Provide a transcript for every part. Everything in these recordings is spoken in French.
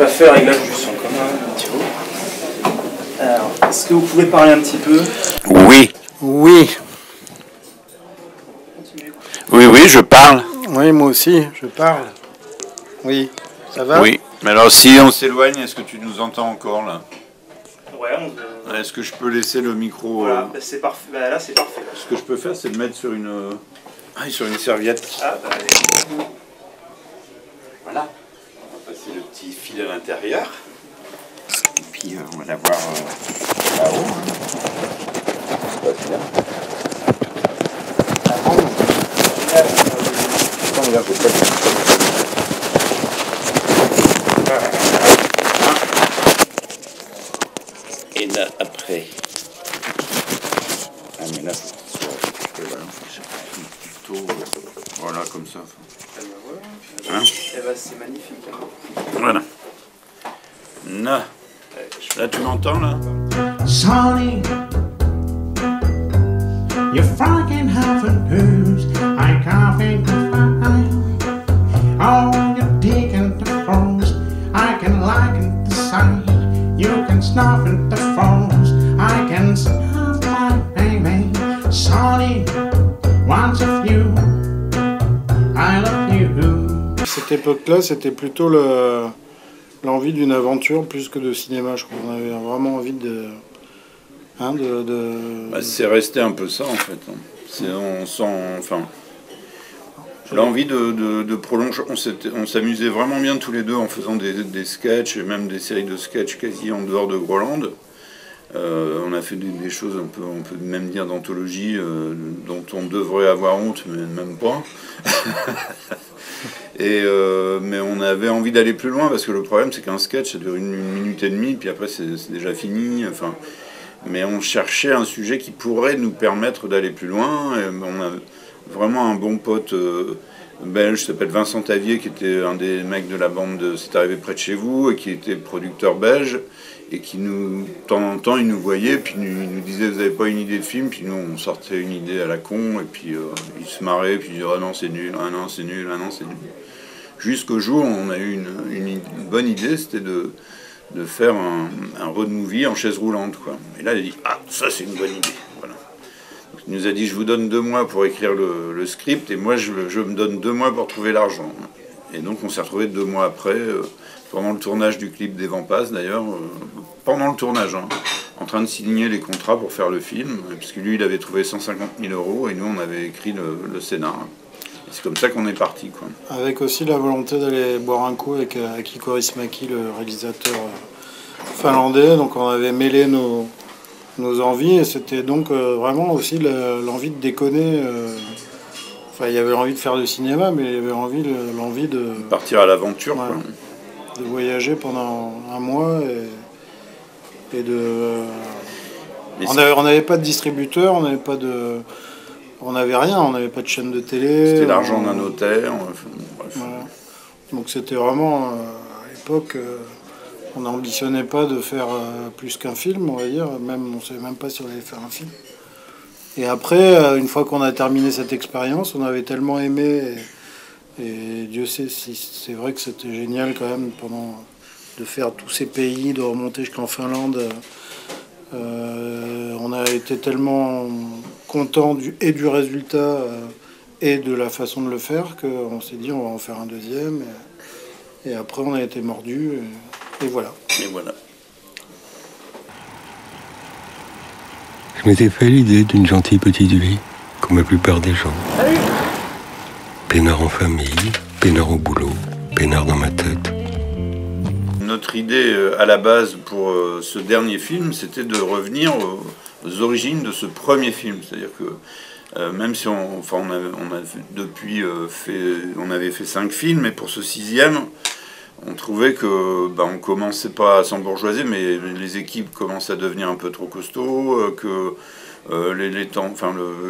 pas fait le réglage du son comme un petit peu. Alors, est-ce que vous pouvez parler un petit peu? Oui. Oui. Oui, oui, je parle. Oui, moi aussi, je parle. Oui. Ça va? Oui. Mais alors, si on s'éloigne, est-ce que tu nous entends encore, là? Ouais, Est-ce que je peux laisser le micro... Voilà, bah, c'est parfait. Bah, là, c'est parfait. Ce que je peux faire, c'est le mettre sur une... sur une serviette. Ah, bah, allez. Voilà. On va passer le petit fil à l'intérieur. Et puis, on va l'avoir là-haut. Ça passe bien. Attends, là, faut pas... Et là, après... Ah, mais là, voilà, comme ça. Hein? Eh ben, c'est magnifique. Voilà. Là, tu m'entends, là? Sonny, you're fucking half a news. I can't think to find all your dick and the froze. I can like it the sight. You can snuff it the froze. I can snuff my baby. Sonny, once of you. I love you. Cette époque-là, c'était plutôt l'envie d'une aventure plus que de cinéma, je crois. On avait vraiment envie de... Bah, c'est resté un peu ça, en fait. On sent... Enfin... L'envie de prolonger... On s'amusait vraiment bien tous les deux en faisant des sketchs, et même des séries de sketchs quasi en dehors de Groland. On a fait des choses, on peut même dire d'anthologie, dont on devrait avoir honte, mais même pas. Mais on avait envie d'aller plus loin, parce que le problème, c'est qu'un sketch, ça dure 1 minute et demie, puis après, c'est déjà fini. Enfin, mais on cherchait un sujet qui pourrait nous permettre d'aller plus loin. Et on a vraiment un bon pote belge, qui s'appelle Vincent Tavier, qui était un des mecs de la bande de C'est arrivé près de chez vous, et qui était producteur belge, et qui nous, de temps en temps, il nous voyait, puis il nous disait, vous n'avez pas une idée de film? Puis nous, on sortait une idée à la con, et puis il se marrait, puis il disait, ah non, c'est nul, ah non, c'est nul, ah non, c'est nul. Jusqu'au jour où on a eu une bonne idée, c'était de faire un road movie en chaise roulante, quoi. Et là, il a dit, ah, ça c'est une bonne idée. Voilà. Donc, il nous a dit, je vous donne 2 mois pour écrire le script, et moi, je me donne 2 mois pour trouver l'argent. Et donc, on s'est retrouvés 2 mois après, pendant le tournage du clip des Vampas, d'ailleurs, pendant le tournage, hein, en train de signer les contrats pour faire le film, puisque lui, il avait trouvé 150 000 €, et nous, on avait écrit le scénar. C'est comme ça qu'on est parti, quoi. Avec aussi la volonté d'aller boire un coup avec Aki Kaurismäki, le réalisateur finlandais. Donc on avait mêlé nos envies, et c'était donc vraiment aussi l'envie de déconner. Enfin, il y avait envie de faire du cinéma, mais il y avait l'envie de... Partir à l'aventure, ouais, quoi. De voyager pendant 1 mois et de... On n'avait pas de distributeur, on n'avait rien, on n'avait pas de chaîne de télé. C'était l'argent d'un notaire. Bref. Voilà. Donc c'était vraiment, à l'époque, on n'ambitionnait pas de faire plus qu'un film, on va dire. Même, on ne savait même pas si on allait faire un film. Et après, une fois qu'on a terminé cette expérience, on avait tellement aimé, et Dieu sait si c'est vrai que c'était génial quand même de faire tous ces pays, de remonter jusqu'en Finlande. On a été tellement content du résultat et de la façon de le faire qu'on s'est dit on va en faire un deuxième. Et après on a été mordus et voilà. Et voilà. Je m'étais fait l'idée d'une gentille petite vie, comme la plupart des gens. Salut. Peinard en famille, peinard au boulot, peinard dans ma tête. Notre idée à la base pour ce dernier film, c'était de revenir aux origines de ce premier film. C'est-à-dire que même si on avait fait 5 films, mais pour ce 6e, on trouvait que on commençait pas à s'embourgeoiser, mais les équipes commençaient à devenir un peu trop costauds, que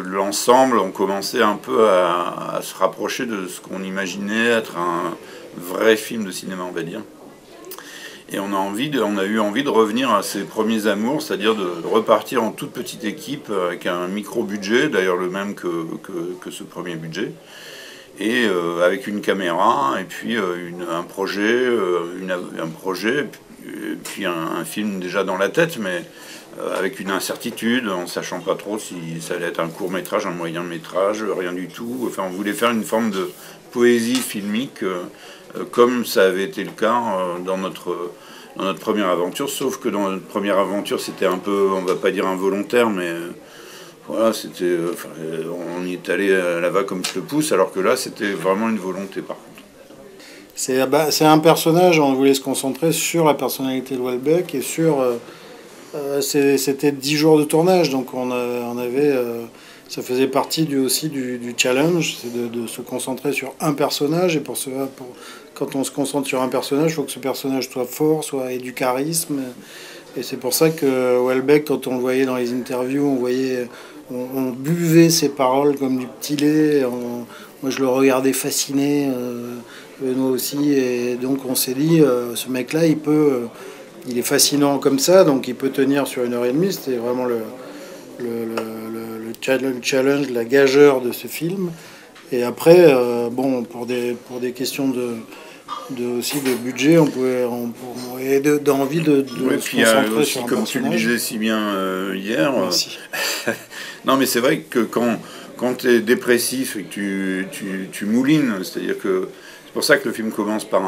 l'ensemble, on commençait un peu à se rapprocher de ce qu'on imaginait être un vrai film de cinéma, on va dire. Et on a eu envie de revenir à ses premiers amours, c'est-à-dire de repartir en toute petite équipe avec un micro-budget, d'ailleurs le même que ce premier budget, et avec une caméra, et puis un projet, puis un film déjà dans la tête, mais avec une incertitude, en sachant pas trop si ça allait être un court-métrage, un moyen-métrage, rien du tout. Enfin, on voulait faire une forme de poésie filmique, comme ça avait été le cas dans notre première aventure, sauf que dans notre première aventure, c'était un peu, on va pas dire involontaire, mais voilà, c'était, on y est allé à la va comme je te pousse, alors que là, c'était vraiment une volonté, par contre. C'est un personnage, on voulait se concentrer sur la personnalité de Houellebecq et sur... c'était 10 jours de tournage, donc on avait... ça faisait partie aussi du challenge, c'est de se concentrer sur un personnage, et quand on se concentre sur un personnage, il faut que ce personnage soit fort, ait du charisme. Et c'est pour ça que Houellebecq, quand on le voyait dans les interviews, on buvait ses paroles comme du petit lait. Moi, je le regardais fasciné, Benoît aussi. Et donc, on s'est dit, ce mec-là, il est fascinant comme ça, donc il peut tenir sur 1h30. C'était vraiment le challenge, la gageure de ce film. Et après, pour des questions aussi de budget, et d'envie de se concentrer aussi, sur un comme personnage. Tu le disais si bien hier, non mais c'est vrai que quand tu es dépressif et que tu moulines, c'est-à-dire que c'est pour ça que le film commence par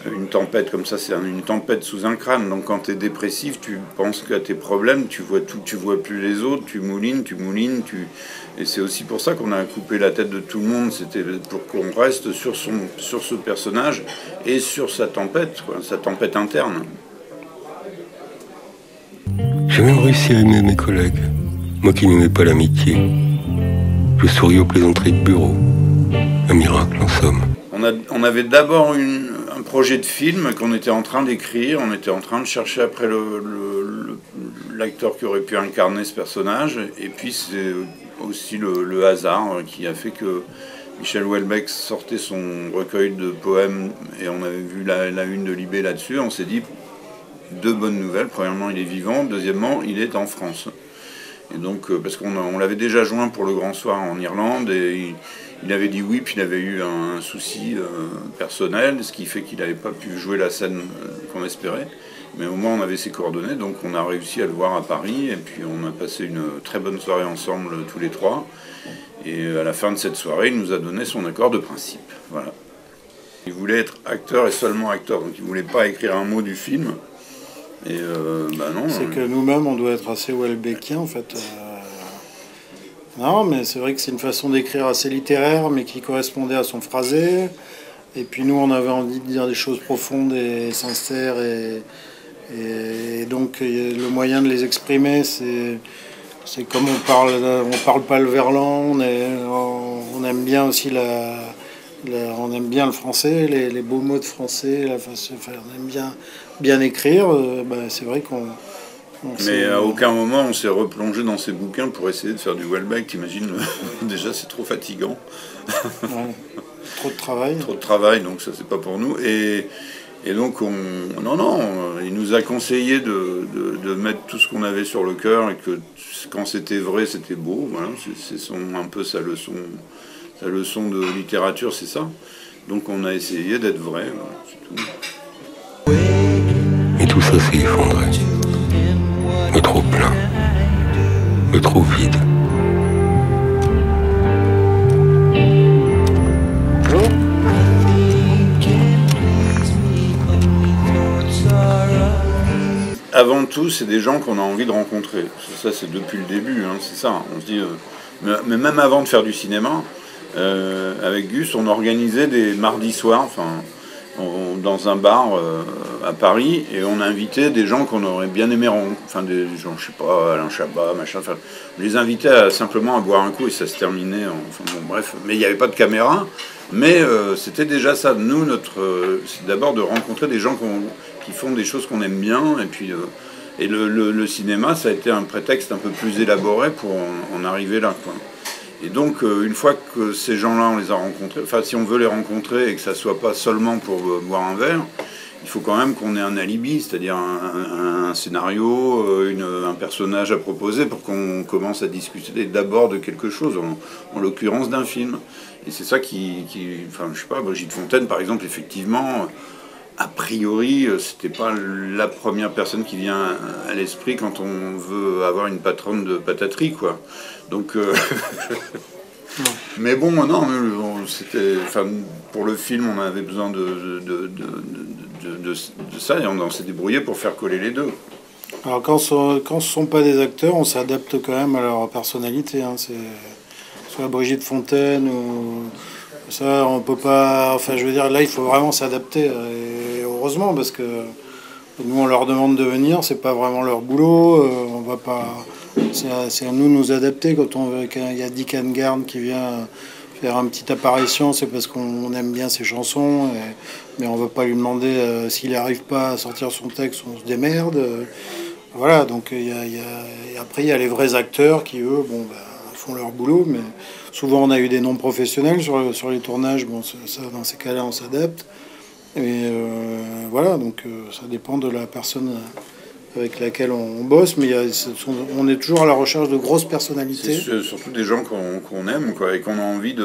une tempête comme ça, c'est une tempête sous un crâne. Donc quand tu es dépressif, tu penses qu'à tes problèmes, tu vois plus les autres, tu moulines. Et c'est aussi pour ça qu'on a coupé la tête de tout le monde, c'était pour qu'on reste sur ce personnage et sur sa tempête interne. J'ai même réussi à aimer mes collègues, moi qui n'aimais pas l'amitié. Je souris aux plaisanteries de bureau. Un miracle, en somme. On avait d'abord un projet de film qu'on était en train d'écrire, on était en train de chercher après l'acteur qui aurait pu incarner ce personnage, et puis c'est aussi le hasard qui a fait que Michel Houellebecq sortait son recueil de poèmes, et on avait vu la une de Libé là-dessus. On s'est dit, 2 bonnes nouvelles. Premièrement, il est vivant. Deuxièmement, il est en France. Et donc, parce qu'on l'avait déjà joint pour le Grand Soir en Irlande, et il avait dit oui, puis il avait eu un souci personnel, ce qui fait qu'il n'avait pas pu jouer la scène qu'on espérait. Mais au moins, on avait ses coordonnées, donc on a réussi à le voir à Paris, et puis on a passé une très bonne soirée ensemble, tous les 3. Et à la fin de cette soirée, il nous a donné son accord de principe. Voilà. Il voulait être acteur et seulement acteur, donc il ne voulait pas écrire un mot du film. Et non. C'est que nous-mêmes, on doit être assez Houellebecqiens, en fait. Non, mais c'est vrai que c'est une façon d'écrire assez littéraire, mais qui correspondait à son phrasé. Et puis nous, on avait envie de dire des choses profondes et sincères, et donc le moyen de les exprimer, c'est comme on parle pas le verlan, on aime bien aussi on aime bien le français, les beaux mots de français, on aime bien écrire. C'est vrai qu'on... Mais à aucun moment on s'est replongé dans ces bouquins pour essayer de faire du Houellebecq, t'imagines. Déjà c'est trop fatigant. Ouais. Trop de travail. Trop de travail, donc ça c'est pas pour nous. Et donc il nous a conseillé de mettre tout ce qu'on avait sur le cœur, et que quand c'était vrai, c'était beau. Voilà, c'est un peu sa leçon de littérature, c'est ça. Donc on a essayé d'être vrai, voilà, c'est tout. Et tout ça s'est effondré. Le trop plein. Le trop vide. Avant tout, c'est des gens qu'on a envie de rencontrer. Ça, c'est depuis le début, hein, c'est ça. On se dit, mais même avant de faire du cinéma, avec Gus, on organisait des mardis soirs, dans un bar à Paris, et on invitait des gens qu'on aurait bien aimé rencontrer, des gens, je sais pas, Alain Chabat, machin. On les invitait simplement à boire un coup, et ça se terminait. Bref. Mais il n'y avait pas de caméra. Mais c'était déjà ça. Nous, c'est d'abord de rencontrer des gens qui font des choses qu'on aime bien, et puis le cinéma, ça a été un prétexte un peu plus élaboré pour en arriver là, quoi. Et donc, une fois que ces gens-là, on les a rencontrés, si on veut les rencontrer et que ça soit pas seulement pour boire un verre, il faut quand même qu'on ait un alibi, c'est-à-dire un scénario, un personnage à proposer, pour qu'on commence à discuter d'abord de quelque chose, en l'occurrence d'un film. Et c'est ça enfin, je sais pas, Brigitte Fontaine, par exemple, effectivement, a priori, c'était pas la première personne qui vient à l'esprit quand on veut avoir une patronne de pataterie, quoi. Donc, mais bon, non, c'était, enfin, pour le film, on avait besoin de ça, et on s'est débrouillé pour faire coller les deux. Alors quand ce sont pas des acteurs, on s'adapte quand même à leur personnalité. Hein. C'est soit Brigitte Fontaine ou ça, on peut pas. Enfin, je veux dire, là, il faut vraiment s'adapter. Et heureusement, parce que nous, on leur demande de venir, c'est pas vraiment leur boulot. On va pas. C'est à nous adapter. Quand il y a Dick Annegarn qui vient faire une petite apparition, c'est parce qu'on aime bien ses chansons. Mais on va pas lui demander s'il n'arrive pas à sortir son texte, on se démerde. Voilà. Donc après, il y a les vrais acteurs qui eux, bon, font leur boulot, mais souvent on a eu des non professionnels sur les tournages. Bon, ça, dans ces cas-là, on s'adapte. Et voilà. Donc ça dépend de la personne avec laquelle on bosse, mais on est toujours à la recherche de grosses personnalités. C'est surtout des gens qu'on aime, quoi, et qu'on a envie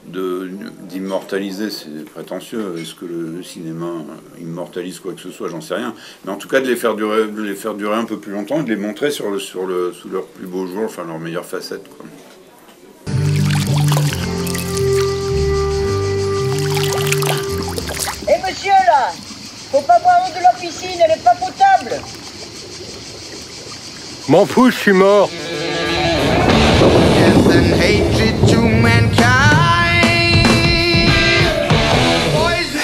d'immortaliser. C'est prétentieux. Est-ce que le cinéma immortalise quoi que ce soit? J'en sais rien. Mais en tout cas, de les faire durer un peu plus longtemps et de les montrer sous leur plus beau jour, enfin leur meilleure facette, quoi. Eh monsieur là, faut pas boire l'eau de la piscine, elle est pas potable. M'en fous, je suis mort.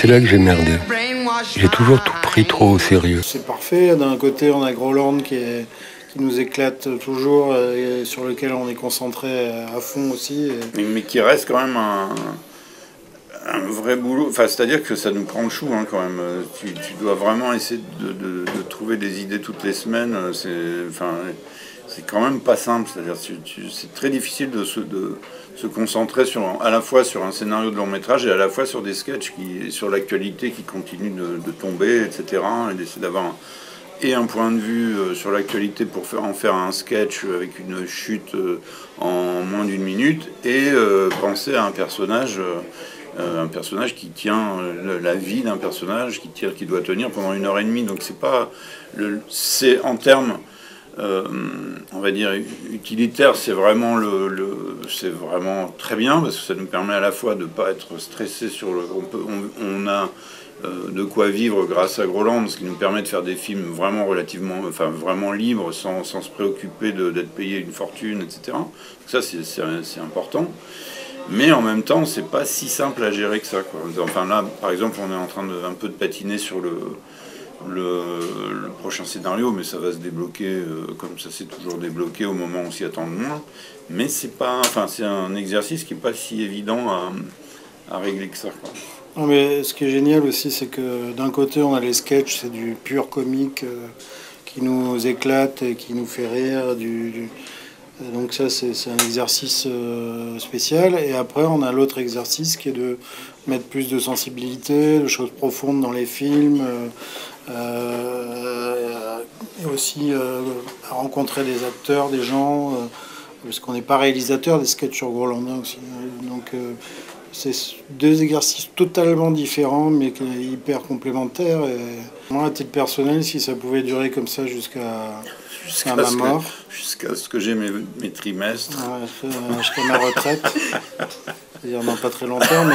C'est là que j'ai merdé. J'ai toujours tout pris trop au sérieux. C'est parfait. D'un côté, on a Groland qui nous éclate toujours et sur lequel on est concentré à fond aussi. Mais qui reste quand même un vrai boulot. Enfin, c'est-à-dire que ça nous prend le chou, hein, quand même. Tu dois vraiment essayer de trouver des idées toutes les semaines. C'est quand même pas simple. C'est-à-dire c'est très difficile de se concentrer à la fois sur un scénario de long métrage et à la fois sur des sketchs sur l'actualité qui continue de tomber, etc. Et d'essayer d'avoir un point de vue sur l'actualité pour en faire un sketch avec une chute en moins d'une minute et penser à un personnage qui tient la vie d'un personnage qui doit tenir pendant 1h30. Donc c'est en termes on va dire utilitaire, c'est vraiment c'est vraiment très bien parce que ça nous permet à la fois de ne pas être stressé on a de quoi vivre grâce à Groland, ce qui nous permet de faire des films vraiment vraiment libres sans se préoccuper d'être payé une fortune, etc. Donc ça c'est important. Mais en même temps, c'est pas si simple à gérer que ça, quoi. Enfin là, par exemple, on est en train un peu de patiner sur le prochain scénario, mais ça va se débloquer comme ça s'est toujours débloqué au moment où on s'y attend le moins. Mais c'est un exercice qui n'est pas si évident à régler que ça, quoi. Non, mais ce qui est génial aussi, c'est que d'un côté, on a les sketchs, c'est du pur comique qui nous éclate et qui nous fait rire. Donc ça, c'est un exercice spécial. Et après, on a l'autre exercice qui est de mettre plus de sensibilité, de choses profondes dans les films. Et aussi rencontrer des acteurs, des gens, parce qu'on n'est pas réalisateur des sketchs sur Groland aussi. Donc c'est deux exercices totalement différents, mais hyper complémentaires. Et moi, à titre personnel, si ça pouvait durer comme ça jusqu'à ma mort. Jusqu'à ce que j'ai mes trimestres. Ouais, jusqu'à ma retraite. C'est-à-dire dans pas très longtemps, mais